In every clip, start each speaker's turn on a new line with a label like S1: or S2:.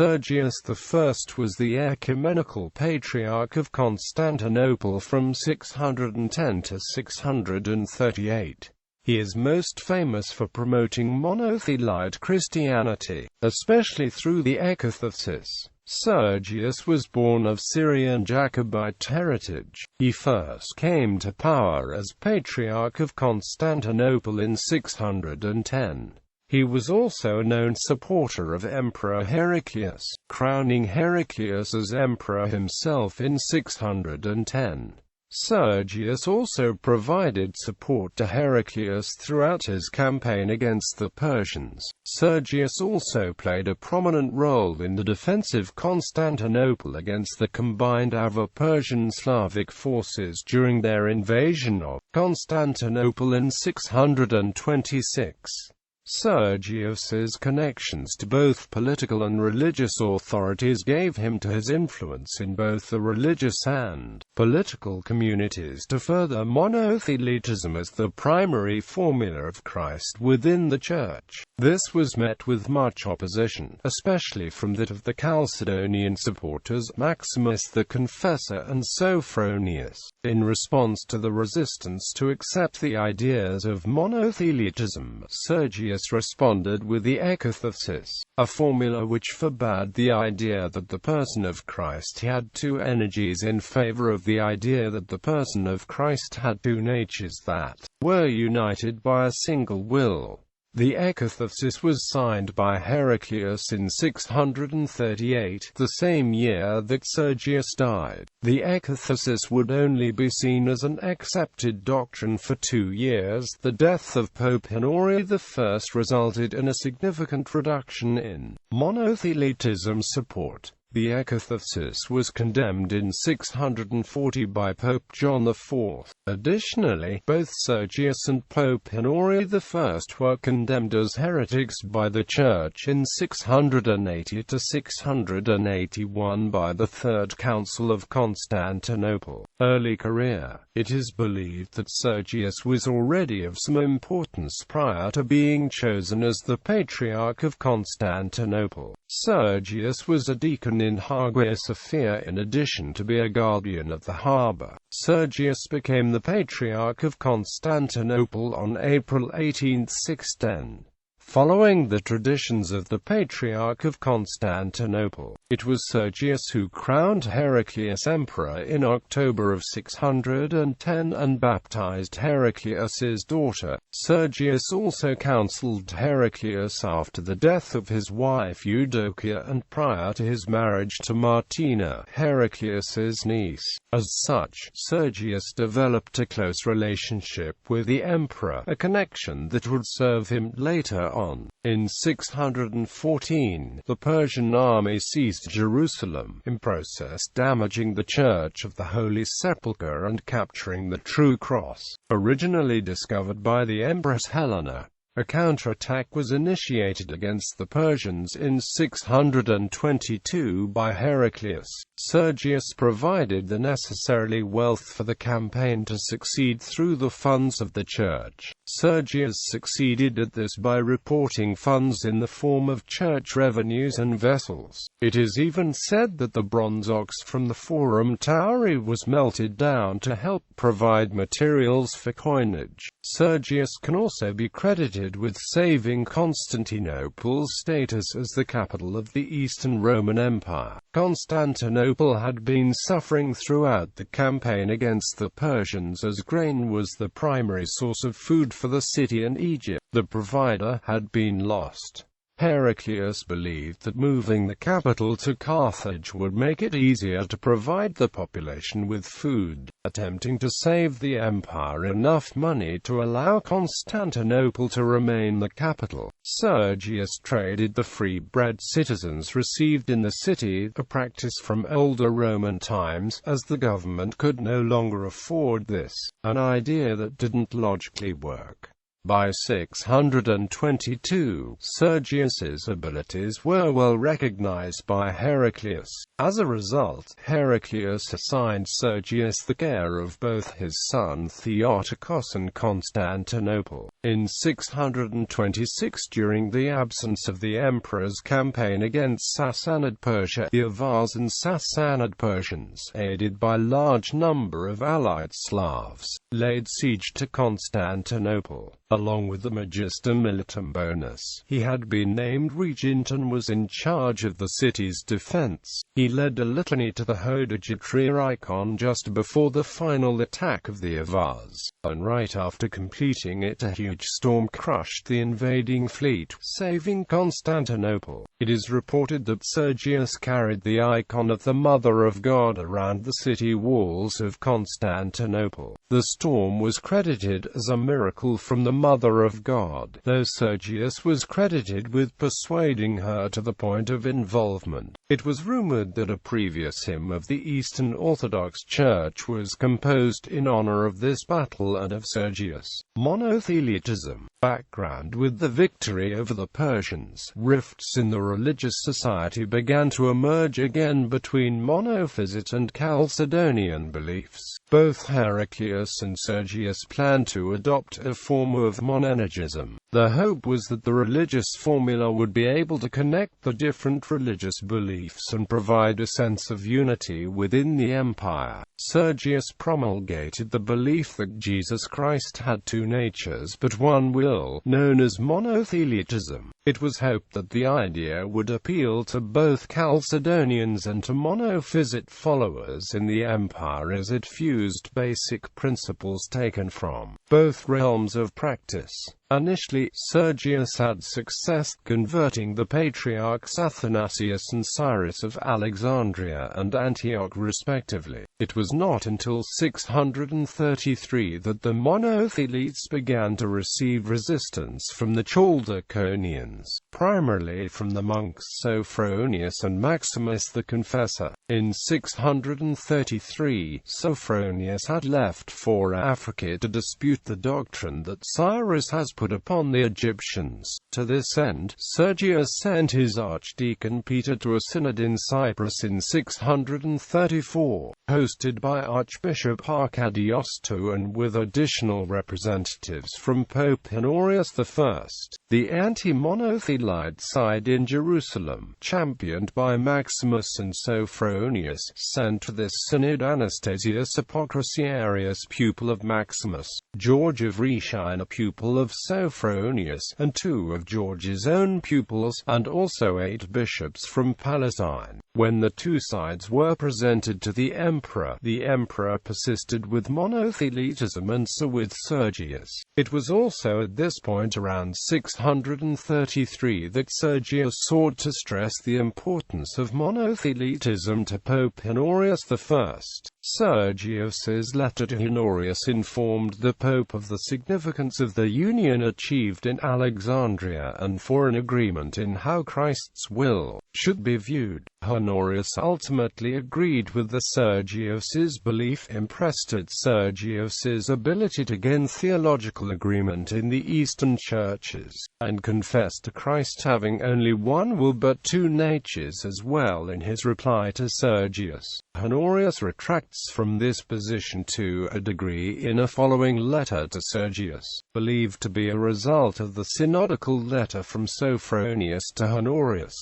S1: Sergius I was the Ecumenical Patriarch of Constantinople from 610 to 638. He is most famous for promoting Monothelite Christianity, especially through the Ecthesis. Sergius was born of Syrian Jacobite heritage. He first came to power as Patriarch of Constantinople in 610. He was also a known supporter of Emperor Heraclius, crowning Heraclius as emperor himself in 610. Sergius also provided support to Heraclius throughout his campaign against the Persians. Sergius also played a prominent role in the defense of Constantinople against the combined Avar-Persian Slavic forces during their invasion of Constantinople in 626. Sergius's connections to both political and religious authorities gave him to his influence in both the religious and political communities to further monothelitism as the primary formula of Christ within the Church. This was met with much opposition, especially from that of the Chalcedonian supporters Maximus the Confessor and Sophronius. In response to the resistance to accept the ideas of monothelitism, Sergius responded with the Ecthesis, a formula which forbade the idea that the person of Christ had two energies in favor of the idea that the person of Christ had two natures that were united by a single will. The Ecthesis was signed by Heraclius in 638, the same year that Sergius died. The Ecthesis would only be seen as an accepted doctrine for 2 years. The death of Pope Honorius I resulted in a significant reduction in monothelitism support. The Ecthesis was condemned in 640 by Pope John IV. Additionally, both Sergius and Pope Honorius I were condemned as heretics by the Church in 680 to 681 by the Third Council of Constantinople. Early career. It is believed that Sergius was already of some importance prior to being chosen as the Patriarch of Constantinople. Sergius was a deacon in Hagia Sophia in addition to be a guardian of the harbour. Sergius became the Patriarch of Constantinople on April 18, 610. Following the traditions of the Patriarch of Constantinople, it was Sergius who crowned Heraclius emperor in October of 610 and baptized Heraclius's daughter. Sergius also counseled Heraclius after the death of his wife Eudokia and prior to his marriage to Martina, Heraclius's niece. As such, Sergius developed a close relationship with the emperor, a connection that would serve him later on. In 614, the Persian army seized Jerusalem, in process damaging the Church of the Holy Sepulchre and capturing the True Cross, originally discovered by the Empress Helena. A counterattack was initiated against the Persians in 622 by Heraclius. Sergius provided the necessary wealth for the campaign to succeed through the funds of the Church. Sergius succeeded at this by reporting funds in the form of church revenues and vessels. It is even said that the bronze ox from the Forum Tauri was melted down to help provide materials for coinage. Sergius can also be credited with saving Constantinople's status as the capital of the Eastern Roman Empire. Constantinople had been suffering throughout the campaign against the Persians as grain was the primary source of food for the city, and Egypt, the provider, had been lost. Heraclius believed that moving the capital to Carthage would make it easier to provide the population with food. Attempting to save the empire enough money to allow Constantinople to remain the capital, Sergius traded the free bread citizens received in the city, a practice from older Roman times, as the government could no longer afford this, an idea that didn't logically work. By 622, Sergius's abilities were well recognized by Heraclius. As a result, Heraclius assigned Sergius the care of both his son Theotokos and Constantinople. In 626, during the absence of the emperor's campaign against Sassanid Persia, the Avars and Sassanid Persians, aided by large number of allied Slavs, laid siege to Constantinople. Along with the Magister Militum bonus, he had been named regent and was in charge of the city's defense. He led a litany to the heritage.He just before the final attack of the Avars, and right after completing it, a huge storm crushed the invading fleet, saving Constantinople. It is reported that Sergius carried the icon of the Mother of God around the city walls of Constantinople. The storm was credited as a miracle from the Mother of God, though Sergius was credited with persuading her to the point of involvement. It was rumored that a previous hymn of the Eastern Orthodox Church was composed in honor of this battle and of Sergius. Monothelitism. Background. With the victory over the Persians, rifts in the religious society began to emerge again between Monophysite and Chalcedonian beliefs. Both Heraclius and Sergius planned to adopt a form of monergism. The hope was that the religious formula would be able to connect the different religious beliefs and provide a sense of unity within the empire. Sergius promulgated the belief that Jesus Christ had two natures but one will, known as monothelitism. It was hoped that the idea would appeal to both Chalcedonians and to Monophysite followers in the empire, as it fused basic principles taken from both realms of practice. Initially, Sergius had success converting the patriarchs Athanasius and Cyrus of Alexandria and Antioch respectively. It was not until 633 that the Monothelites began to receive resistance from the Chaldeans, primarily from the monks Sophronius and Maximus the Confessor. In 633, Sophronius had left for Africa to dispute the doctrine that Cyrus has put upon the Egyptians. To this end, Sergius sent his archdeacon Peter to a synod in Cyprus in 634, hosted by Archbishop Arcadiosto and with additional representatives from Pope Honorius I. The anti-monothelite side in Jerusalem, championed by Maximus and Sophronius, sent to this synod Anastasius Apocrisiarius, pupil of Maximus, George of Rhaetian, a pupil of Sophronius, and two of George's own pupils, and also 8 bishops from Palestine. When the two sides were presented to the emperor persisted with monothelitism and so with Sergius. It was also at this point, around 633, that Sergius sought to stress the importance of monothelitism to Pope Honorius I. Sergius's letter to Honorius informed the Pope of the significance of the union achieved in Alexandria and for an agreement in how Christ's will should be viewed. Honorius ultimately agreed with the Sergius's belief, impressed at Sergius's ability to gain theological agreement in the Eastern churches, and confessed to Christ having only one will but two natures as well in his reply to Sergius. Honorius retracts from this position to a degree in a following letter to Sergius, believed to be a result of the synodical letter from Sophronius to Honorius.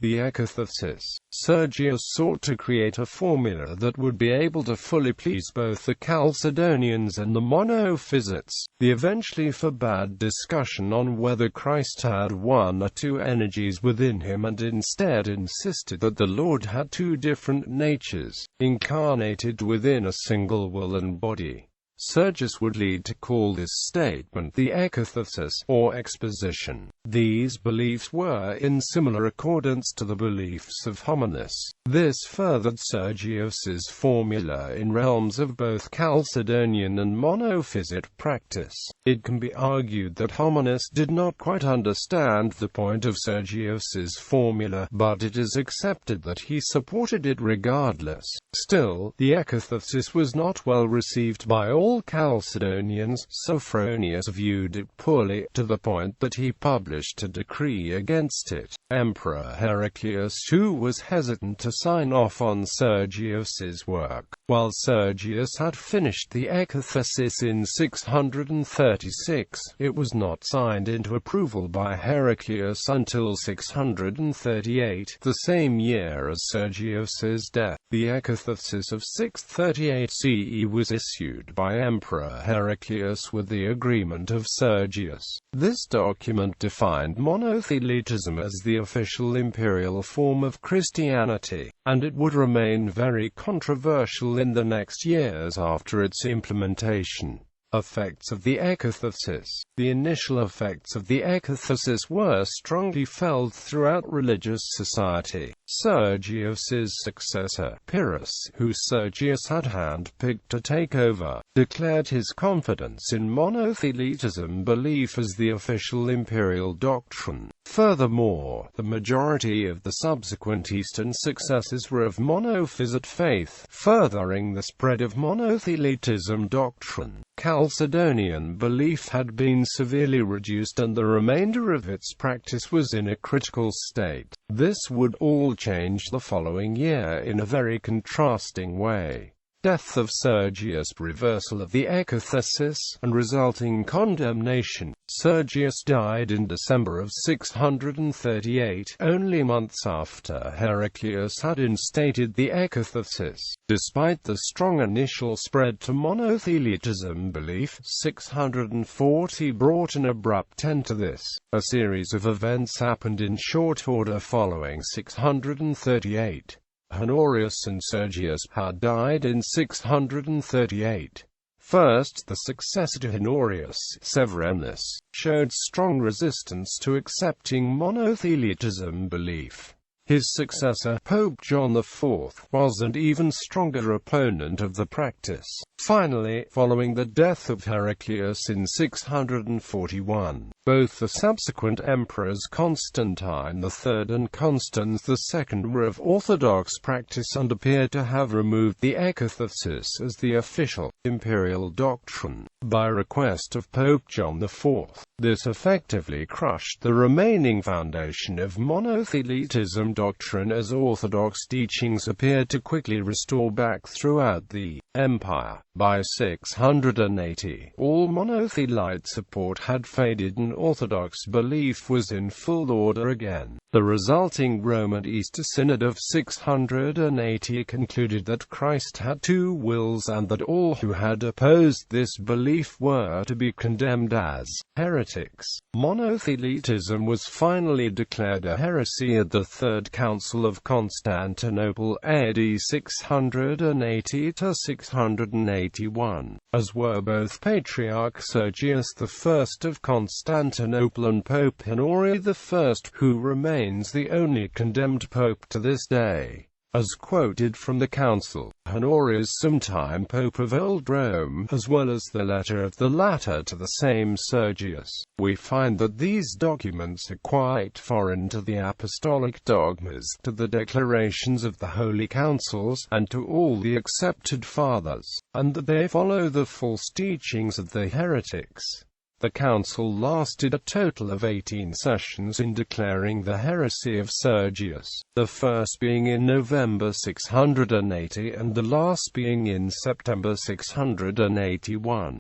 S1: The Ecthesis. Sergius sought to create a formula that would be able to fully please both the Chalcedonians and the Monophysites. The eventually forbade discussion on whether Christ had one or two energies within him and instead insisted that the Lord had two different natures, incarnated within a single will and body. Sergius would lead to call this statement the Ecthesis, or exposition. These beliefs were in similar accordance to the beliefs of Hominis. This furthered Sergius's formula in realms of both Chalcedonian and Monophysite practice. It can be argued that Hominis did not quite understand the point of Sergius's formula, but it is accepted that he supported it regardless. Still, the Ecthesis was not well received by all Chalcedonians. Sophronius viewed it poorly, to the point that he published a decree against it. Emperor Heraclius II was hesitant to sign off on Sergius's work. While Sergius had finished the Ecthesis in 636, it was not signed into approval by Heraclius until 638, the same year as Sergius's death. The Ecthesis of 638 CE was issued by Emperor Heraclius with the agreement of Sergius. This document defined monothelitism as the official imperial form of Christianity, and it would remain very controversial in the next years after its implementation. Effects of the Ecthesis. The initial effects of the Ecthesis were strongly felt throughout religious society. Sergius's successor, Pyrrhus, who Sergius had handpicked to take over, declared his confidence in monothelitism belief as the official imperial doctrine. Furthermore, the majority of the subsequent Eastern successors were of Monophysite faith, furthering the spread of monothelitism doctrine. Chalcedonian belief had been severely reduced and the remainder of its practice was in a critical state. This would all change the following year in a very contrasting way. Death of Sergius, reversal of the Ecthesis, and resulting condemnation. Sergius died in December of 638, only months after Heraclius had instated the Ecthesis. Despite the strong initial spread to monothelitism belief, 640 brought an abrupt end to this. A series of events happened in short order following 638. Honorius and Sergius had died in 638. First, the successor to Honorius, Severinus, showed strong resistance to accepting monothelitism belief. His successor, Pope John IV, was an even stronger opponent of the practice. Finally, following the death of Heraclius in 641, both the subsequent emperors Constantine III and Constans II were of orthodox practice and appeared to have removed the Ecthesis as the official, imperial doctrine, by request of Pope John IV. This effectively crushed the remaining foundation of monothelitism doctrine as orthodox teachings appeared to quickly restore back throughout the empire. By 680, all monothelite support had faded and orthodox belief was in full order again. The resulting Roman Easter Synod of 680 concluded that Christ had two wills and that all who had opposed this belief were to be condemned as heretics. Monothelitism was finally declared a heresy at the Third Council of Constantinople AD 680 to 681, as were both Patriarch Sergius I of Constantinople and Pope Honorius I, who remains the only condemned pope to this day. As quoted from the council, Honorius, sometime Pope of Old Rome, as well as the letter of the latter to the same Sergius, we find that these documents are quite foreign to the apostolic dogmas, to the declarations of the holy councils, and to all the accepted fathers, and that they follow the false teachings of the heretics. The council lasted a total of 18 sessions in declaring the heresy of Sergius, the first being in November 680 and the last being in September 681.